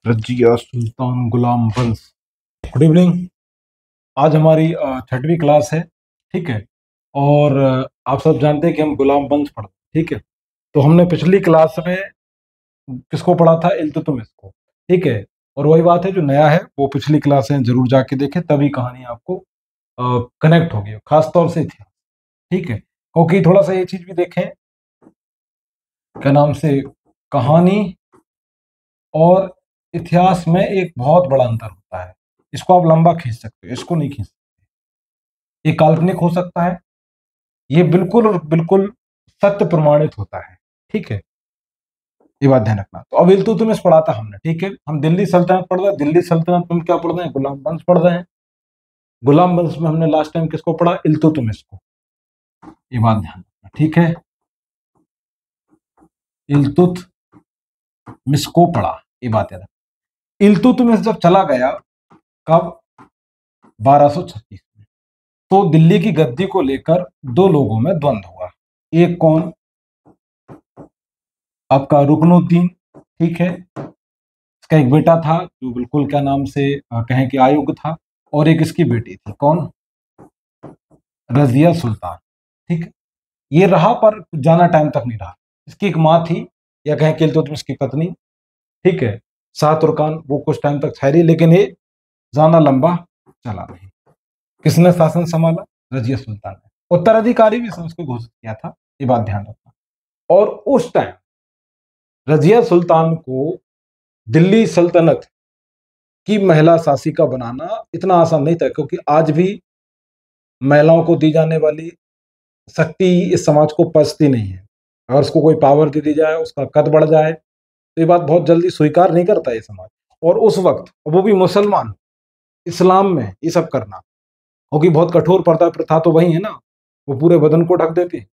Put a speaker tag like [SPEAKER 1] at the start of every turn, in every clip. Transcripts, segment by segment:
[SPEAKER 1] रजिया सुल्तान गुलाम वंश। Good evening. आज हमारी 6वीं क्लास है। ठीक है। और आप सब जानते हैं कि हम गुलाम वंश पढ़ते हैं। ठीक है। तो हमने पिछली क्लास में किसको पढ़ा था? इल्तुतमिश को। ठीक है। और वही बात है, जो नया है वो पिछली क्लास में जरूर जाके देखे, तभी कहानी आपको कनेक्ट होगी, खासतौर से इतिहास। ठीक है। क्योंकि थोड़ा सा ये चीज भी देखें, क्या नाम से, कहानी और इतिहास में एक बहुत बड़ा अंतर होता है। इसको आप लंबा खींच सकते हो, इसको नहीं खींच सकते। ये काल्पनिक हो सकता है, ये बिल्कुल और बिल्कुल सत्य प्रमाणित होता है। ठीक है, ये बात ध्यान रखना। तो अब इल्तुतमिश पढ़ा था हमने। ठीक है, हम दिल्ली सल्तनत पढ़ रहे हैं। दिल्ली सल्तनत में हम क्या पढ़ रहे हैं? गुलाम वंश पढ़ रहे हैं। गुलाम वंश में हमने लास्ट टाइम किसको पढ़ा? इल्तुतमिश को। ये बात ध्यान रखना। ठीक है, इल्तुतमिश को पढ़ा, ये बात याद रखना। इल्तुतमिश जब चला गया, कब? 1236 में। तो दिल्ली की गद्दी को लेकर दो लोगों में द्वंद्व हुआ। एक कौन? आपका रुकनुद्दीन। ठीक है, इसका एक बेटा था जो बिल्कुल क्या नाम से कहें कि अयोग्य था, और एक इसकी बेटी थी। कौन? रजिया सुल्तान। ठीक है, ये रहा पर ज्यादा टाइम तक नहीं रहा। इसकी एक माँ थी, या कहें कि इल्तुतमिश की पत्नी। ठीक है, शाह तुर्कान, वो कुछ टाइम तक ठहरी, लेकिन ये ज्यादा लंबा चला नहीं। किसने शासन संभाला? रजिया सुल्तान ने। उत्तराधिकारी भी उसको घोषित किया था, ये बात ध्यान रखना। और उस टाइम रजिया सुल्तान को दिल्ली सल्तनत की महिला शासिका बनाना इतना आसान नहीं था, क्योंकि आज भी महिलाओं को दी जाने वाली शक्ति इस समाज को पचती नहीं है। अगर उसको कोई पावर दे दी जाए, उसका कद बढ़ जाए, तो ये बात बहुत जल्दी स्वीकार नहीं करता ये समाज। और उस वक्त, वो भी मुसलमान इस्लाम में, ये सब करना, क्योंकि बहुत कठोर पर्दा प्रथा तो वही है ना, वो पूरे बदन को ढक देते हैं।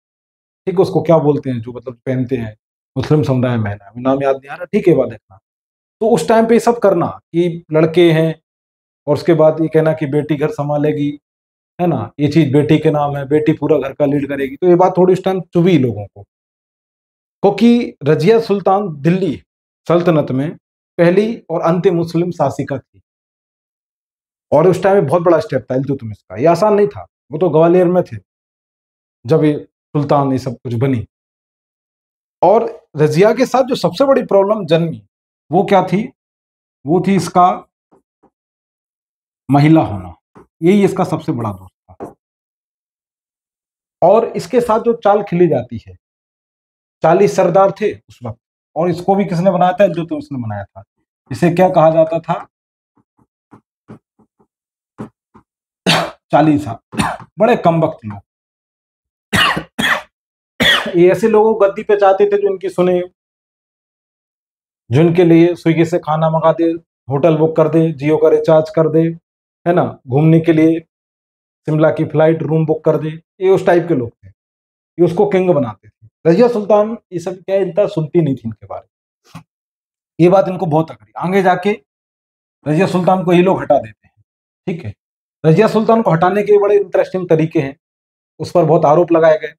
[SPEAKER 1] ठीक है, उसको क्या बोलते हैं जो मतलब पहनते हैं मुस्लिम समुदाय में, नाम याद नहीं आ रहा। ठीक है, बात देखना। तो उस टाइम पे ये सब करना कि लड़के हैं, और उसके बाद ये कहना कि बेटी घर संभालेगी, है ना, ये चीज बेटी के नाम है, बेटी पूरा घर का लीड करेगी। तो ये बात थोड़ी उस टाइम चुभी लोगों को, क्योंकि रजिया सुल्तान दिल्ली सल्तनत में पहली और अंतिम मुस्लिम शासिका थी। और उस टाइम में बहुत बड़ा स्टेप था इल्तुतमिश का, ये आसान नहीं था। वो तो ग्वालियर में थे जब ये सुल्तान ये सब कुछ बनी। और रजिया के साथ जो सबसे बड़ी प्रॉब्लम जन्मी, वो क्या थी? वो थी इसका महिला होना। यही इसका सबसे बड़ा दोष था। और इसके साथ जो चाल खिली जाती है, 40 सरदार थे उस वक्त, और इसको भी किसने बनाया था? जो तो उसने बनाया था। इसे क्या कहा जाता था? चालीसा। बड़े कम वक्त लोग। ये ऐसे लोगों को गद्दी पे चाहते थे जो इनकी सुने, जो इनके लिए स्विगी से खाना मंगा दे, होटल बुक कर दे, जियो का रिचार्ज कर दे, है ना, घूमने के लिए शिमला की फ्लाइट रूम बुक कर दे। ये उस टाइप के लोग थे, ये उसको किंग बनाते थे। रजिया सुल्तान ये सब क्या इतना सुनती नहीं थी इनके बारे में। ये बात इनको बहुत अकड़ी। आगे जाके रजिया सुल्तान को ये लोग हटा देते हैं। ठीक है, रजिया सुल्तान को हटाने के बड़े इंटरेस्टिंग तरीके हैं, उस पर बहुत आरोप लगाए गए।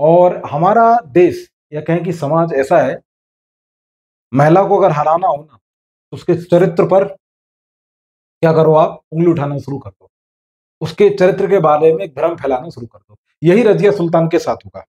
[SPEAKER 1] और हमारा देश, या कहें कि समाज ऐसा है, महिला को अगर हराना हो ना, तो उसके चरित्र पर क्या करो? आप उंगली उठाना शुरू कर दो, उसके चरित्र के बारे में एक भ्रम फैलाना शुरू कर दो। यही रजिया सुल्तान के साथ होगा,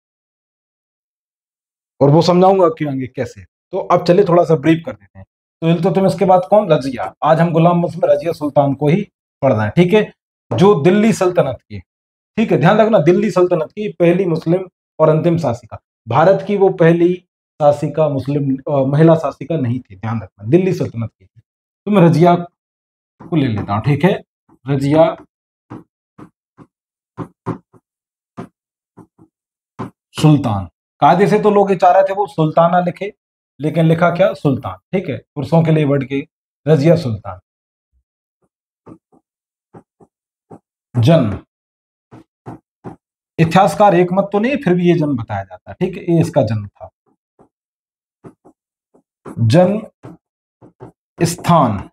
[SPEAKER 1] और वो समझाऊंगा कि आगे कैसे। तो अब चलिए थोड़ा सा ब्रीफ कर देते हैं। तो इल्तुतमिश के बाद कौन? रजिया। आज हम गुलाम वंश में रजिया सुल्तान को ही पढ़ रहे हैं। ठीक है, जो दिल्ली सल्तनत की, ठीक है ध्यान रखना, दिल्ली सल्तनत की पहली मुस्लिम और अंतिम शासिका। भारत की वो पहली शासिका मुस्लिम महिला शासिका नहीं थी, ध्यान रखना, दिल्ली सल्तनत की थी। तो मैं रजिया को ले लेता हूं। ठीक है, रजिया सुल्तान। कायदे से तो लोग ये चाह रहे थे वो सुल्ताना लिखे, लेकिन लिखा क्या? सुल्तान। ठीक है, पुरुषों के लिए बढ़ के रजिया सुल्तान। जन्म, इतिहासकार एक मत तो नहीं, फिर भी ये जन्म बताया जाता है। ठीक है, ये इसका जन्म था। जन्म स्थान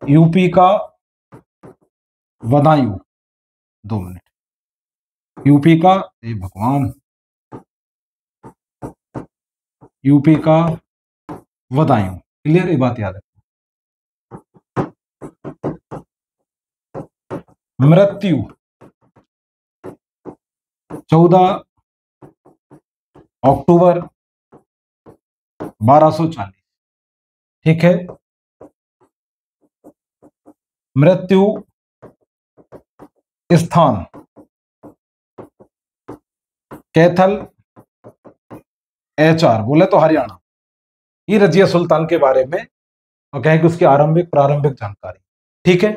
[SPEAKER 1] यूपी का बदायूं। 2 मिनट। यूपी का, ए भगवान, यूपी का बदायूं। क्लियर, ये बात याद है। मृत्यु 14 अक्टूबर 1240, ठीक है। मृत्यु स्थान कैथल HR, बोले तो हरियाणा। ये रजिया सुल्तान के बारे में और कहें कि उसकी प्रारंभिक जानकारी, ठीक है।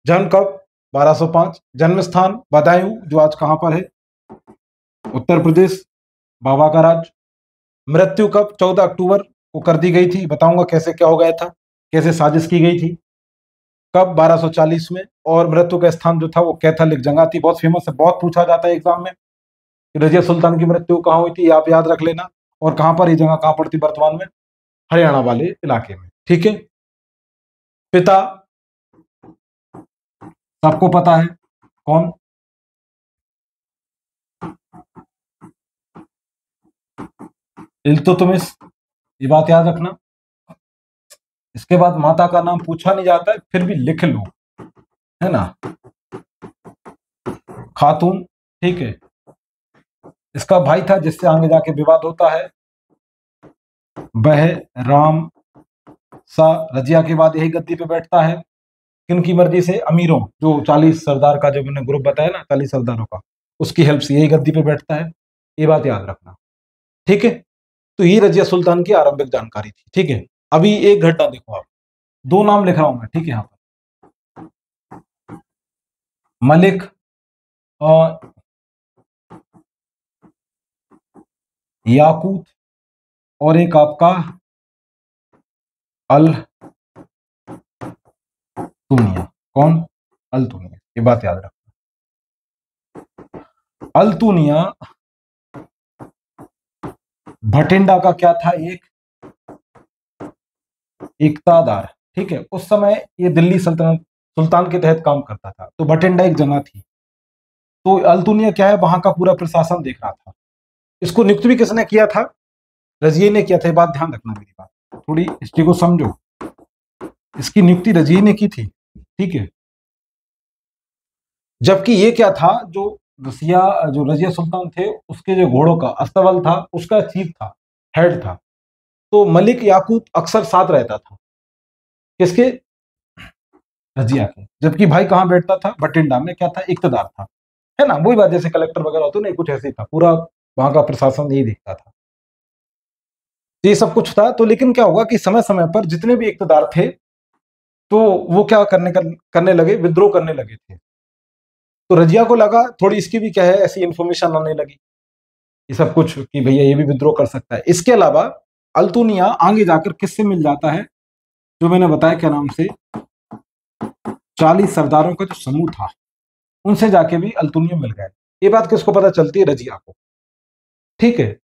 [SPEAKER 1] जन्म कब? 1205। जन्म स्थान बदायूं, जो आज कहां पर है? उत्तर प्रदेश, बाबा का राज। मृत्यु कब? 14 अक्टूबर को कर दी गई थी। बताऊंगा कैसे क्या हो गया था, कैसे साजिश की गई थी, कब? 1240 में। और मृत्यु का स्थान जो था वो कैथल, एक जगह थी, बहुत फेमस है, बहुत पूछा जाता है एग्जाम में। रजिया सुल्तान की मृत्यु कहाँ हुई थी, आप याद रख लेना। और कहां पर, ये जगह कहां पड़ती वर्तमान में? हरियाणा वाले इलाके में, ठीक है। पिता सबको पता है, कौन? इल्तुतमिश, ये बात याद रखना। इसके बाद माता का नाम पूछा नहीं जाता है, फिर भी लिख लो, है ना, खातून, ठीक है। इसका भाई था जिससे आगे जाके विवाद होता है, वह राम सा। रजिया के बाद यही गद्दी पे बैठता है, किनकी मर्जी से? अमीरों, जो 40 सरदार का जो मैंने ग्रुप बताया ना, 40 सरदारों का, उसकी हेल्प से यही गद्दी पे बैठता है। ये बात याद रखना, ठीक है। तो ये रजिया सुल्तान की आरंभिक जानकारी थी, ठीक है। अभी एक घटना देखो आप, दो नाम लिख रहा हूं मैं, ठीक है। यहाँ पर मलिक और याकूत, और एक आपका अल तुनिया। कौन? अल तुनिया, ये बात याद रखना। अल तुनिया भटिंडा का क्या था? एक इक्तादार, ठीक है। उस समय ये दिल्ली सल्तनत सुल्तान के तहत काम करता था, तो भटिंडा एक जगह थी। तो अल्तुनिया क्या है, वहां का पूरा प्रशासन देख रहा था। इसको नियुक्त भी किसने किया था? रजिये ने किया था। बात ध्यान रखना, मेरी बात, थोड़ी हिस्ट्री को समझो। इसकी नियुक्ति रजिये ने की थी, ठीक है। जबकि ये क्या था, जो रजिया सुल्तान थे, उसके जो घोड़ों का अस्तबल था, उसका चीफ था, हेड था। तो मलिक याकूत अक्सर साथ रहता था, किसके? रजिया के। जबकि भाई कहाँ बैठता था? बठिंडा में, क्या था? इक्तदार था, है ना। वही बात, जैसे कलेक्टर वगैरह होते नहीं, कुछ ऐसे ही था, पूरा वहां का प्रशासन यही देखता था। ये सब कुछ था। तो लेकिन क्या होगा कि समय समय पर जितने भी इक्तदार थे, तो वो क्या करने लगे, विद्रोह करने लगे थे। तो रजिया को लगा थोड़ी इसकी भी क्या है, ऐसी इंफॉर्मेशन आने लगी, ये सब कुछ, कि भैया ये भी विद्रोह कर सकता है। इसके अलावा अल्तुनिया आगे जाकर किससे मिल जाता है? जो मैंने बताया, क्या नाम से, 40 सरदारों का जो समूह था, उनसे जाके भी अल्तुनिया मिल गए। ये बात किसको पता चलती है? रजिया को, ठीक है।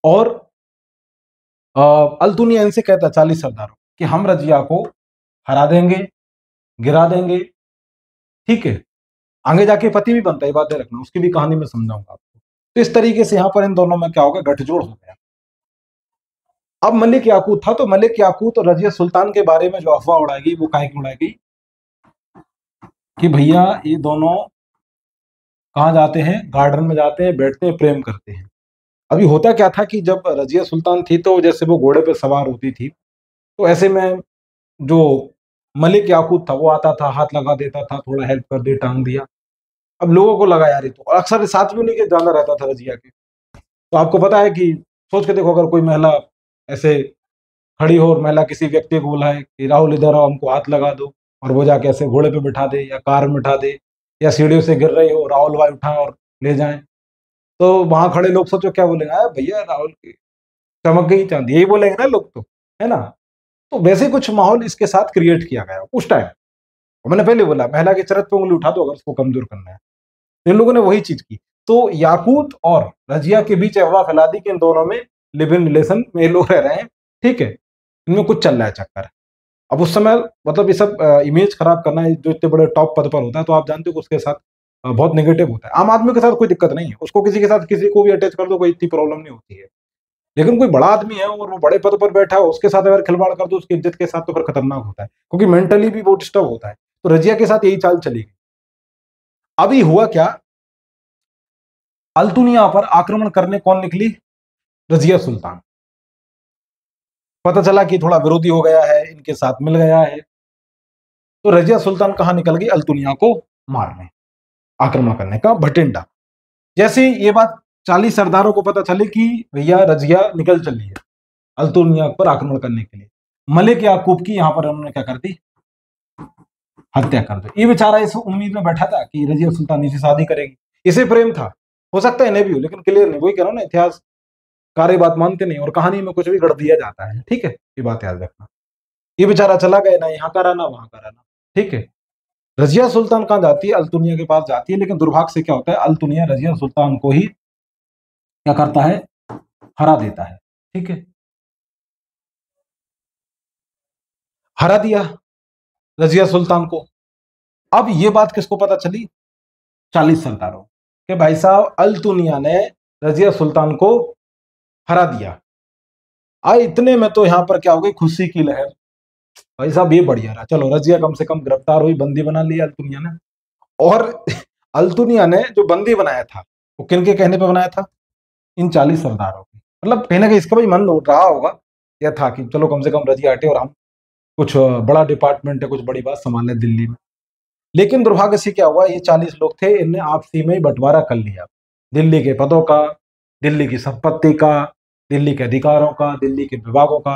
[SPEAKER 1] और अल्तुनिया इनसे कहता 40 सरदारों कि हम रजिया को हरा देंगे, गिरा देंगे, ठीक है। आगे जाके पति भी बनता है, बात रखना, उसकी भी कहानी मैं समझाऊंगा आपको। तो इस तरीके से यहां पर इन दोनों में क्या होगा, गठजोड़ हो गया। अब मलिक याकूत था, तो मलिक याकूत और रजिया सुल्तान के बारे में जो अफवाह उड़ाई गई, वो काहे की उड़ाई गई? कि भैया ये दोनों कहाँ जाते हैं, गार्डन में जाते हैं, बैठते हैं, प्रेम करते हैं। अभी होता क्या था कि जब रजिया सुल्तान थी, तो जैसे वो घोड़े पर सवार होती थी, तो ऐसे में जो मलिक याकूत था, वो आता था, हाथ लगा देता था, थोड़ा हेल्प कर दे, टांग दिया। अब लोगों को लगा यार, ये तो अक्सर साथ में लेके जाना रहता था रजिया के। तो आपको पता है कि, सोच के देखो, अगर कोई महिला ऐसे खड़ी हो और महिला किसी व्यक्ति को बुलाए कि राहुल इधर आओ, हमको हाथ लगा दो, और वो जाके ऐसे घोड़े पे बिठा दे, या कार में बिठा दे, या सीढ़ियों से गिर रही हो, राहुल भाई उठाएं और ले जाएं, तो वहां खड़े लोग सोचो क्या बोलेंगे? अरे भैया राहुल की चमक गई चांदी, यही बोलेंगे ना लोग, तो है ना। तो वैसे कुछ माहौल इसके साथ क्रिएट किया गया उस टाइम। मैंने पहले बोला, महिला की चरित्र पे उंगली उठा दो अगर उसको कमजोर करना है। तो इन लोगों ने वही चीज की। तो याकूत और रजिया के बीच अफवाह फैला दी कि इन दोनों में लिव इन रिलेशन में लोग रह रहे हैं, ठीक है, इनमें कुछ चल रहा है चक्कर। अब उस समय मतलब ये सब इमेज खराब करना है, जो इतने बड़े टॉप पद पर होता है, तो आप जानते हो कि उसके साथ बहुत नेगेटिव होता है। आम आदमी के साथ कोई दिक्कत नहीं है, उसको किसी के साथ किसी को भी अटैच कर दो, कोई इतनी प्रॉब्लम नहीं होती है। लेकिन कोई बड़ा आदमी है और वो बड़े पद पर बैठा है, उसके साथ अगर खिलवाड़ कर दो उसकी इज्जत के साथ, तो फिर खतरनाक होता है, क्योंकि मेंटली भी वो डिस्टर्ब होता है। तो रजिया के साथ यही चाल चली गई। अभी हुआ क्या, अल्तुनिया पर आक्रमण करने कौन निकली? रजिया सुल्तान। पता चला कि थोड़ा विरोधी हो गया है, इनके साथ मिल गया है, तो रजिया सुल्तान कहां निकल गई? अल्तुनिया को मारने, आक्रमण करने का भटिंडा। जैसे ये बात 40 सरदारों को पता चली कि भैया रजिया निकल चली है अल्तुनिया पर आक्रमण करने के लिए, मलिक याकूब की यहां पर उन्होंने क्या कर दी? हत्या कर दी। ये बेचारा इस उम्मीद में बैठा था कि रजिया सुल्तान से शादी करेगी, इसे प्रेम था, हो सकता है इन्हें भी हो, लेकिन क्लियर नहीं। वही कह रहा हूं ना, इतिहास कार्य बात मानते नहीं और कहानी में कुछ भी गढ़ दिया जाता है, ठीक है, ये बात याद रखना। ये बेचारा चला गया, ना यहाँ का रहना वहां का रहना, ठीक है। रजिया सुल्तान कहाँ जाती है? अल्तुनिया के पास जाती है, लेकिन दुर्भाग्य से क्या होता है, अल्तुनिया रजिया सुल्तान को ही क्या करता है? हरा देता है, ठीक है, हरा दिया रजिया सुल्तान को। अब ये बात किसको पता चली? 40 सरदारों के भाई साहब अल्तुनिया ने रजिया सुल्तान को हरा दिया। आए इतने में तो यहाँ पर क्या हो गई? खुशी की लहर। भाई साहब ये बढ़िया रहा, चलो रजिया कम से कम गिरफ्तार हुई, बंदी बना लिया अल्तुनिया ने। और अल्तुनिया ने जो बंदी बनाया था वो किन के कहने पे बनाया था? इन 40 सरदारों के। मतलब कहीं ना कहीं इसका भी मन लौट रहा होगा, यह था कि चलो कम से कम रजिया हटे और हम कुछ बड़ा डिपार्टमेंट है, कुछ बड़ी बात संभाल लें दिल्ली में। लेकिन दुर्भाग्य से क्या हुआ, ये 40 लोग थे, इनने आपसी में ही बंटवारा कर लिया दिल्ली के पदों का, दिल्ली की संपत्ति का, दिल्ली के अधिकारों का, दिल्ली के विभागों का।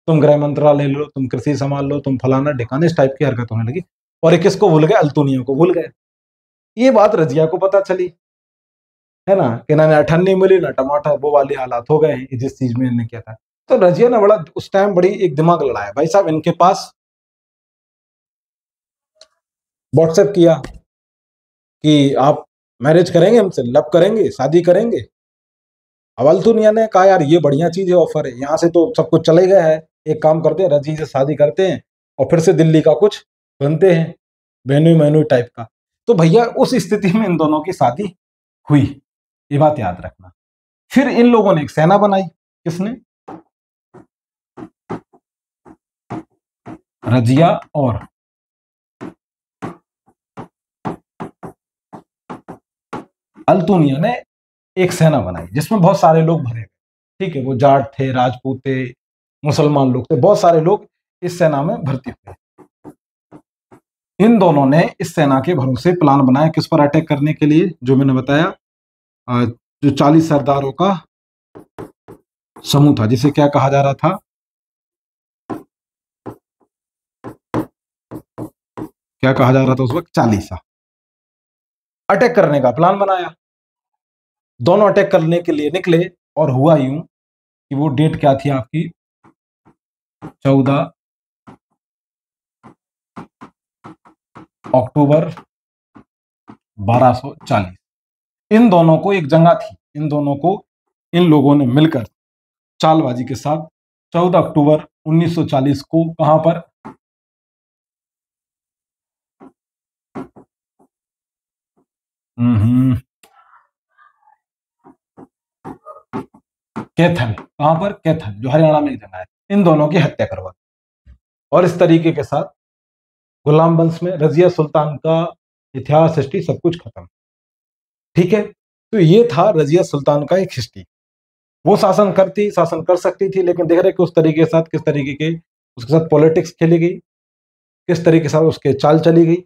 [SPEAKER 1] तुम गृह मंत्रालय लो, तुम कृषि संभाल लो, तुम फलाना ढिकाने, इस टाइप की हरकत होने लगी। और ये किसको भूल गए? अल्तुनिया को भूल गए। ये बात रजिया को पता चली, है ना, कि ना अठन्नी मिली ना टमाटर, वो वाले हालात हो गए हैं जिस चीज में इन्होंने किया था। तो रजिया ने बड़ा उस टाइम बड़ी एक दिमाग लड़ाया भाई साहब। इनके पास व्हाट्सएप किया कि आप मैरिज करेंगे हमसे, लव करेंगे, शादी करेंगे। अब अल्तुनिया ने कहा यार ये बढ़िया चीज है, ऑफर है, यहाँ से तो सब कुछ चले गया है, एक काम करते हैं रजी से शादी करते हैं और फिर से दिल्ली का कुछ बनते हैं, बेनू मैनू टाइप का। तो भैया उस स्थिति में इन दोनों की शादी हुई, ये बात याद रखना। फिर इन लोगों ने एक सेना बनाई। किसने? रजिया और अल्तुनिया ने एक सेना बनाई जिसमें बहुत सारे लोग भरे गए, ठीक है, वो जाट थे, राजपूत थे, मुसलमान लोग थे, बहुत सारे लोग इस सेना में भर्ती हुए। इन दोनों ने इस सेना के भरोसे प्लान बनाया किस पर अटैक करने के लिए, जो मैंने बताया, जो 40 सरदारों का समूह था, जिसे क्या कहा जा रहा था? क्या कहा जा रहा था उस वक्त? चालीसा। अटैक करने का प्लान बनाया, दोनों अटैक करने के लिए निकले। और हुआ यूं कि वो डेट क्या थी आपकी? 14 अक्टूबर 1240। इन दोनों को एक जंगा थी, इन दोनों को इन लोगों ने मिलकर चालबाजी के साथ 14 अक्टूबर 1940 को कहां पर? कैथल। कहां पर? कैथल, जो हरियाणा में एक जगह है। इन दोनों की हत्या करवा दी। और इस तरीके के साथ गुलाम वंश में रजिया सुल्तान का इतिहास, हिस्ट्री, सब कुछ खत्म, ठीक है। तो ये था रजिया सुल्तान का एक हिस्ट्री। वो शासन कर सकती थी, लेकिन देख रहे कि उस तरीके के साथ किस तरीके के उसके साथ पॉलिटिक्स खेली गई, किस तरीके से उसके चाल चली गई,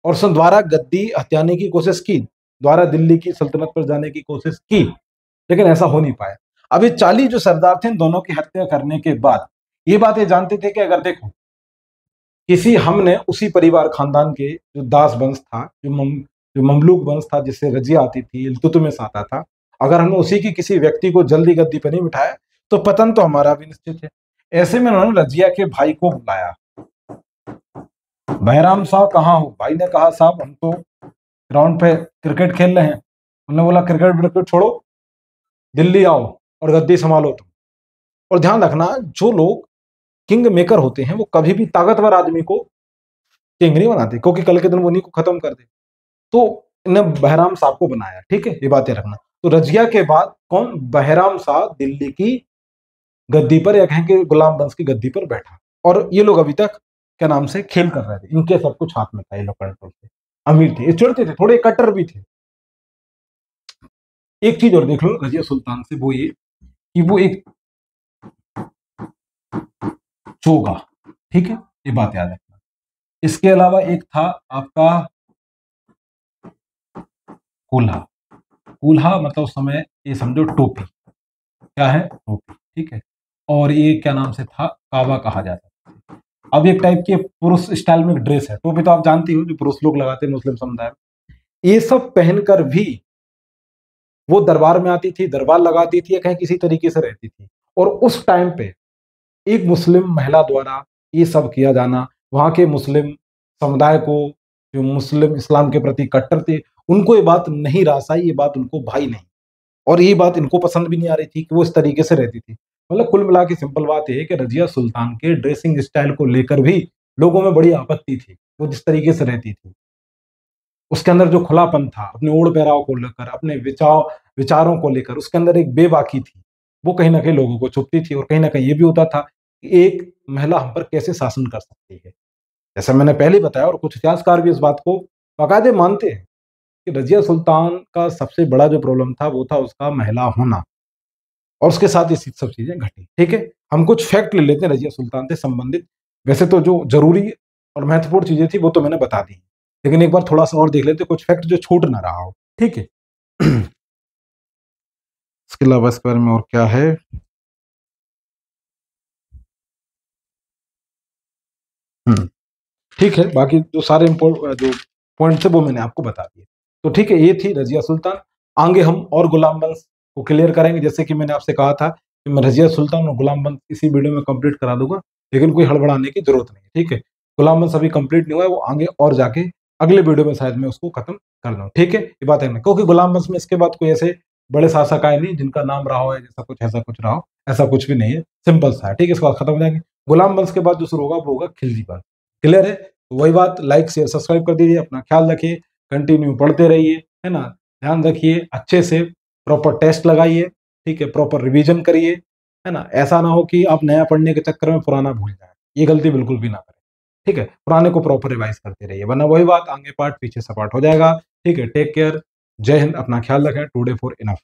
[SPEAKER 1] और उसने द्वारा गद्दी हथियाने की कोशिश की, द्वारा दिल्ली की सल्तनत पर जाने की कोशिश की, लेकिन ऐसा हो नहीं पाया। अब ये 40 जो सरदार थे, इन दोनों की हत्या करने के बाद ये बातें जानते थे कि अगर देखो किसी हमने उसी परिवार खानदान के जो दास वंश था, जो ममलूक वंश था, जिससे रजिया आती थी, इल्तुतमिश आता था, अगर हमने उसी की किसी व्यक्ति को जल्दी गद्दी पर नहीं बिठाया तो पतन तो हमारा भी निश्चित है। ऐसे में उन्होंने रजिया के भाई को बुलाया। बहराम साहब कहाँ हो? भाई ने कहा साहब हम तो ग्राउंड पे क्रिकेट खेल रहे हैं। उन्होंने बोला क्रिकेट विकेट छोड़ो, दिल्ली आओ और गद्दी संभालो तुम। और ध्यान रखना, जो लोग किंग मेकर होते हैं वो कभी भी ताकतवर आदमी को किंग नहीं बनाते, क्योंकि कल के दिन वो उन्हीं को खत्म कर दे। तो इन्हें बहराम साहब को बनाया, ठीक है, ये बातें रखना। तो रजिया के बाद कौन, बहराम शाह दिल्ली की गद्दी पर, या कहें कि गुलाम वंश की गद्दी पर बैठा। और ये लोग अभी तक क्या नाम से खेल कर रहे थे, इनके सब कुछ हाथ में था, ये लोग कंट्रोल थे, अमीर थे, ये चिढ़ते थे, थोड़े कट्टर भी थे। एक चीज और देख लो रजिया सुल्तान से, वो ये कि वो एक चोगा, ठीक है, ये बात याद रखना। इसके अलावा एक था आपका कूल्हा। कूल्हा मतलब उस समय ये समझो टोपी, क्या है, टोपी, ठीक है। और ये क्या नाम से था, काबा कहा जाता है। अब एक टाइप की पुरुष स्टाइल में ड्रेस है, टोपी तो आप जानती हो जो पुरुष लोग लगाते हैं मुस्लिम समुदाय में। ये सब पहनकर भी वो दरबार में आती थी, दरबार लगाती थी, या कहीं किसी तरीके से रहती थी। और उस टाइम पे एक मुस्लिम महिला द्वारा ये सब किया जाना, वहां के मुस्लिम समुदाय को, जो मुस्लिम इस्लाम के प्रति कट्टर थे, उनको ये बात नहीं रास आई, ये बात उनको भाई नहीं, और ये बात इनको पसंद भी नहीं आ रही थी कि वो इस तरीके से रहती थी। मतलब कुल मिला के सिंपल बात यह है कि रजिया सुल्तान के ड्रेसिंग स्टाइल को लेकर भी लोगों में बड़ी आपत्ति थी, वो जिस तरीके से रहती थी, उसके अंदर जो खुलापन था, अपने ओढ़ पहराव को लेकर, अपने विचारों को लेकर, उसके अंदर एक बेबाकी थी, वो कहीं ना कहीं लोगों को चुभती थी। और कहीं ना कहीं ये भी होता था कि एक महिला हम पर कैसे शासन कर सकती है, जैसा मैंने पहले ही बताया, और कुछ इतिहासकार भी इस बात को बाकायदे मानते हैं कि रजिया सुल्तान का सबसे बड़ा जो प्रॉब्लम था वो था उसका महिला होना, और उसके साथ ये सब चीजें घटी। ठीक है, हम कुछ फैक्ट ले लेते हैं रजिया सुल्तान से संबंधित। वैसे तो जो जरूरी और महत्वपूर्ण चीजें थी वो तो मैंने बता दी, लेकिन एक बार थोड़ा सा और देख लेते हैं, कुछ फैक्ट जो छूट ना रहा हो। ठीक है। इसके अलावा इस बारे में और क्या है, ठीक है, बाकी जो सारे जो पॉइंट थे वो मैंने आपको बता दिए। तो ठीक है, ये थी रजिया सुल्तान। आगे हम और गुलाम वंश को क्लियर करेंगे, जैसे कि मैंने आपसे कहा था कि मैं रजिया सुल्तान और गुलाम वंश इसी वीडियो में कंप्लीट करा दूंगा, लेकिन कोई हड़बड़ाने की जरूरत नहीं है। ठीक है, गुलाम वंश अभी कंप्लीट नहीं हुआ है, वो आगे और जाके अगले वीडियो में शायद मैं उसको खत्म कर लूँ। ठीक है, ये बात है ना, क्योंकि गुलाम वंश में इसके बाद कोई ऐसे बड़े शासक आए नहीं जिनका नाम रहा हो, जैसा कुछ ऐसा कुछ रहा हो, ऐसा कुछ भी नहीं है, सिंपल सा है। ठीक है, इसके बाद खत्म हो जाएंगे। गुलाम वंश के बाद जो शुरू होगा वो होगा खिलजी पर। क्लियर है, तो वही बात, लाइक शेयर सब्सक्राइब कर दीजिए, अपना ख्याल रखिए, कंटिन्यू पढ़ते रहिए, है ना, ध्यान रखिए अच्छे से, प्रॉपर टेस्ट लगाइए, ठीक है, प्रॉपर रिवीजन करिए, है ना, ऐसा ना हो कि आप नया पढ़ने के चक्कर में पुराना भूल जाए, ये गलती बिल्कुल भी ना करें। ठीक है, पुराने को प्रॉपर रिवाइज करते रहिए, वरना वही बात, आगे पार्ट पीछे सपाट हो जाएगा। ठीक है, टेक केयर, जय हिंद, अपना ख्याल रखें, टुडे फॉर इनफ।